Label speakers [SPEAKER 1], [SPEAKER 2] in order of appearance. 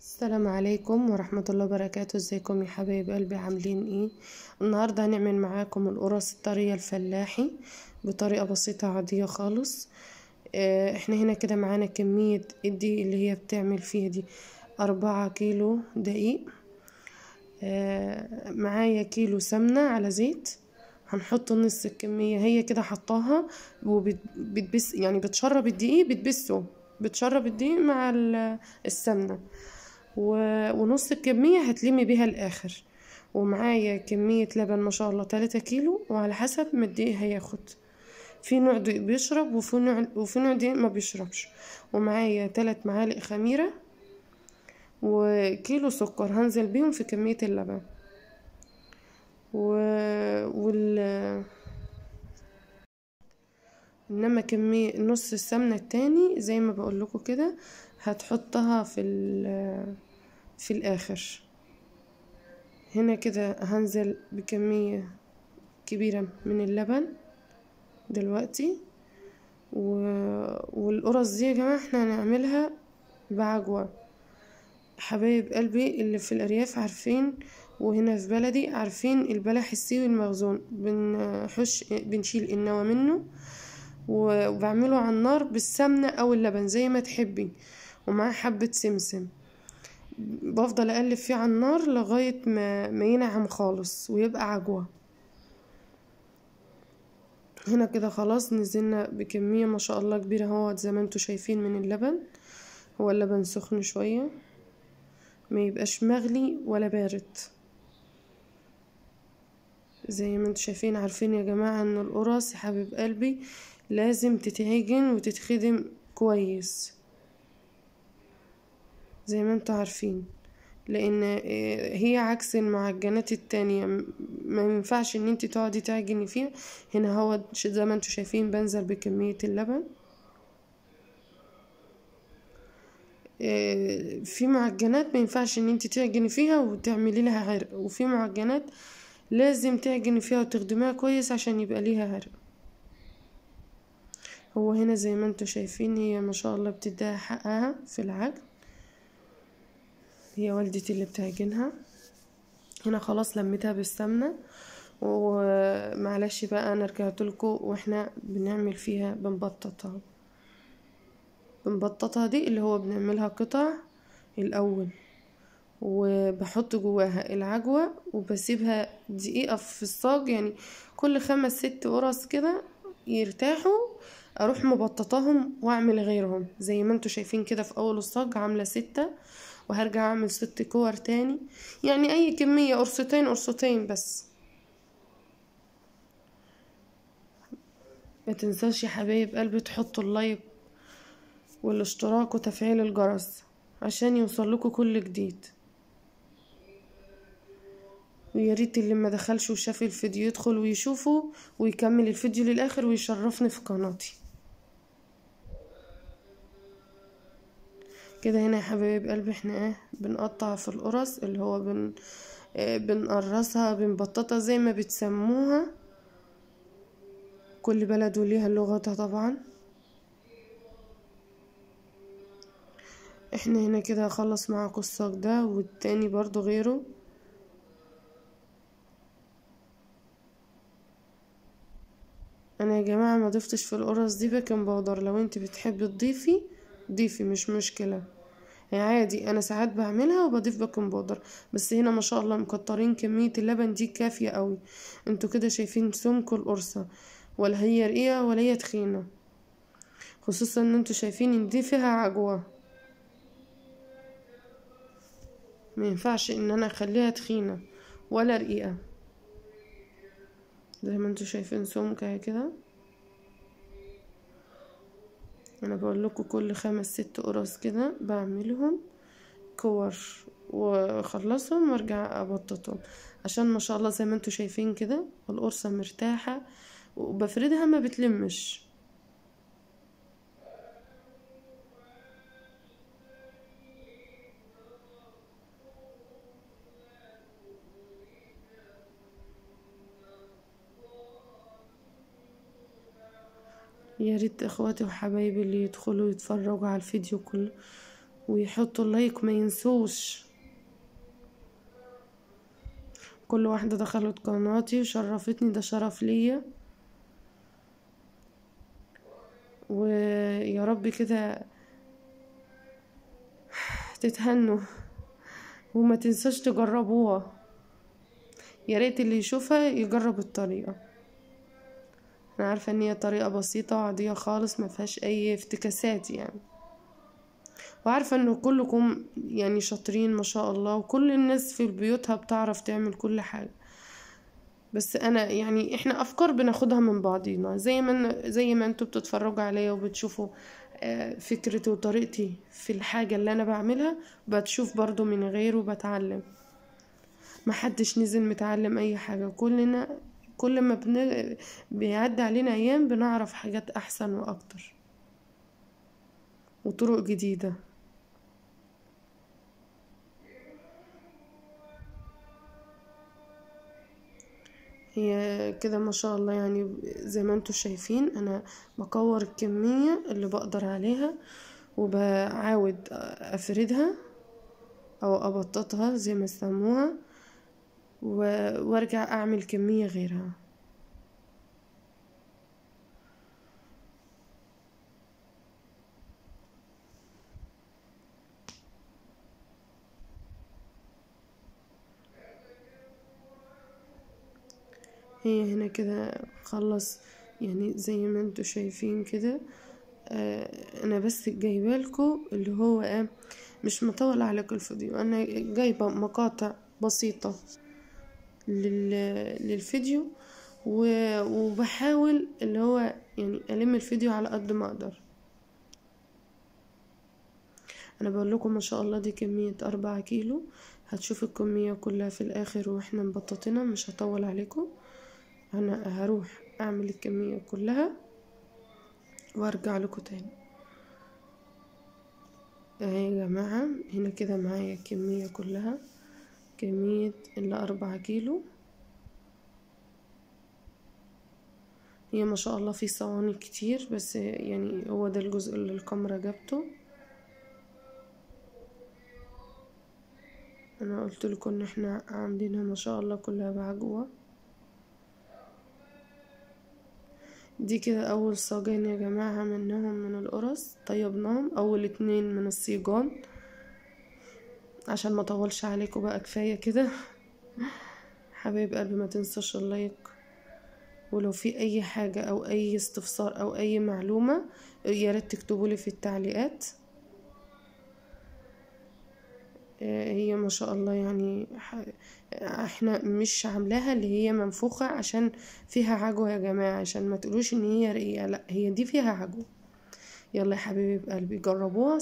[SPEAKER 1] السلام عليكم ورحمة الله وبركاته. ازيكم يا حبايب قلبي؟ عاملين ايه؟ النهاردة هنعمل معاكم القرص الطرية الفلاحي بطريقة بسيطة عادية خالص. احنا هنا كده معانا كمية الدقيق اللي هي بتعمل فيها دي 4 كيلو دقيق. معايا كيلو سمنة على زيت، هنحط نص الكمية. هي كده حطاها وبتبس، يعني بتشرب الدقيق، بتشرب الدقيق مع السمنة، ونص الكمية هتلمي بيها الآخر. ومعايا كمية لبن ما شاء الله 3 كيلو، وعلى حسب ما الدقيق هياخد. في نوع دقيق بيشرب وفي نوع دقيق ما بيشربش. ومعايا 3 معالق خميرة وكيلو سكر هنزل بيهم في كمية اللبن و... وال انما كمية نص السمنة التاني زي ما بقول لكم كده هتحطها في الاخر. هنا كده هنزل بكمية كبيرة من اللبن دلوقتي. والقرص دي يا جماعة احنا هنعملها بعجوة. حبايب قلبي اللي في الأرياف عارفين، وهنا في بلدي عارفين البلح السيوي المخزون، بنشيل النوى منه وبعمله على النار بالسمنة أو اللبن زي ما تحبي، ومعاه حبة سمسم. بفضل اقلب فيه على النار لغاية ما ينعم خالص ويبقى عجوة. هنا كده خلاص نزلنا بكمية ما شاء الله كبيرة اهوت زي ما انتوا شايفين من اللبن. هو اللبن سخن شوية، ما يبقاش مغلي ولا بارد زي ما انتوا شايفين. عارفين يا جماعة ان القرص يا حبيب قلبي لازم تتعجن وتتخدم كويس زي ما انتوا عارفين، لان هي عكس المعجنات التانية. ما ينفعش ان انت تقعدي تعجني فيها. هنا هو زي ما انتوا شايفين بنزل بكمية اللبن. في معجنات ما ينفعش ان انت تعجني فيها وتعملي لها عرق، وفي معجنات لازم تعجني فيها وتخدميها كويس عشان يبقى ليها عرق. هو هنا زي ما انتوا شايفين هي ما شاء الله بتديها حقها في العجن، هي والدتي اللي بتعجنها. هنا خلاص لميتها بالسمنة. ومعلش بقى انا رجعتلكوا واحنا بنعمل فيها بنبططها دي اللي هو بنعملها قطع الاول، وبحط جواها العجوة وبسيبها دقيقة في الصاج، يعني كل 5 6 قرص كده يرتاحوا اروح مبططاهم واعمل غيرهم زي ما انتوا شايفين كده. في اول الصاج عاملة 6، وهرجع اعمل 6 كور تاني، يعني اي كمية قرصتين بس. ما تنساش يا حبايب قلبي تحطوا اللايك والاشتراك وتفعيل الجرس عشان يوصلكوا كل جديد. ويا ريت اللي ما دخلش وشاف الفيديو يدخل ويشوفه ويكمل الفيديو للاخر ويشرفني في قناتي. كده هنا يا حبايب قلبي احنا بنقطع في القرص اللي هو بنقرصها بنبططها زي ما بتسموها، كل بلد وليها لغتها طبعا. احنا هنا كده هخلص معاكم الصاج ده والتاني برضو غيره. انا يا جماعة ما ضفتش في القرص دي بيكنج باودر، لو انت بتحبي تضيفي ضيفي مش مشكلة، يعني عادي. انا ساعات بعملها وبضيف بيكنج باودر، بس هنا ما شاء الله مكترين كمية اللبن دي كافية قوي. انتوا كده شايفين سمك القرصة، ولا هي رقيقة ولا هي تخينة، خصوصا ان انتوا شايفين ان دي فيها عجوة. ما ينفعش ان انا اخليها تخينة ولا رقيقة، زي ما انتوا شايفين سمكة كده. انا بقول لكم كل 5 6 قرص كده بعملهم كور واخلصهم وارجع ابططهم، عشان ما شاء الله زي ما انتوا شايفين كده القرصة مرتاحة وبفردها ما بتلمش. يا ريت اخواتي وحبايبي اللي يدخلوا يتفرجوا على الفيديو كله ويحطوا اللايك ما ينسوش. كل واحدة دخلت قناتي وشرفتني، ده شرف ليا. ويا رب كده تتهنوا وما تنساش تجربوها. يا ريت اللي يشوفها يجرب الطريقة. انا عارفة ان هي طريقة بسيطة وعادية خالص ما فيهاش اي افتكاسات يعني، وعارفة ان كلكم يعني شاطرين ما شاء الله، وكل الناس في بيوتها بتعرف تعمل كل حاجة. بس انا يعني احنا افكار بناخدها من بعضينا، زي ما انتوا بتتفرجوا عليا وبتشوفوا فكرتي وطريقتي في الحاجة اللي انا بعملها، بتشوف برضو من غيره وبتعلم. محدش نزل متعلم اي حاجة، كلنا كل ما بيعدي علينا ايام بنعرف حاجات احسن واكتر وطرق جديدة. هي كده ما شاء الله يعني زي ما انتوا شايفين، انا بكور الكمية اللي بقدر عليها وبعاود افردها او ابططها زي ما يسموها، وارجع اعمل كمية غيرها. هي هنا كده خلص يعني زي ما انتوا شايفين كده. انا بس جايبالكوا اللي هو مش مطول عليكم الفيديو، انا جايبه مقاطع بسيطه للفيديو، وبحاول اللي هو يعني الم الفيديو على قد ما اقدر. انا بقول لكم ما شاء الله دي كميه 4 كيلو. هتشوف الكميه كلها في الاخر واحنا مبططينها، مش هطول عليكم. انا هروح اعمل الكميه كلها وارجع لكم تاني. اهي يا جماعه هنا كده معايا الكميه كلها، كميه الا 4 كيلو. هي ما شاء الله في صواني كتير، بس يعني هو ده الجزء اللي الكاميرا جابته. انا قلت لكم ان احنا عاملينها ما شاء الله كلها بعجوه. دي كده اول صاجين يا جماعه عملناهم من القرص، طيبناهم اول 2 من الصيجان عشان ما اطولش عليكم بقى، كفايه كده. حبايب قلبي ما تنسوش اللايك، ولو في اي حاجه او اي استفسار او اي معلومه يا ريت تكتبوا لي في التعليقات. هي ما شاء الله يعني احنا مش عاملاها اللي هي منفوخة عشان فيها عجوة يا جماعة، عشان ما تقولوش ان هي رقيقة، لا هي دي فيها عجوة. يلا يا حبيبي بقلبي جربوها.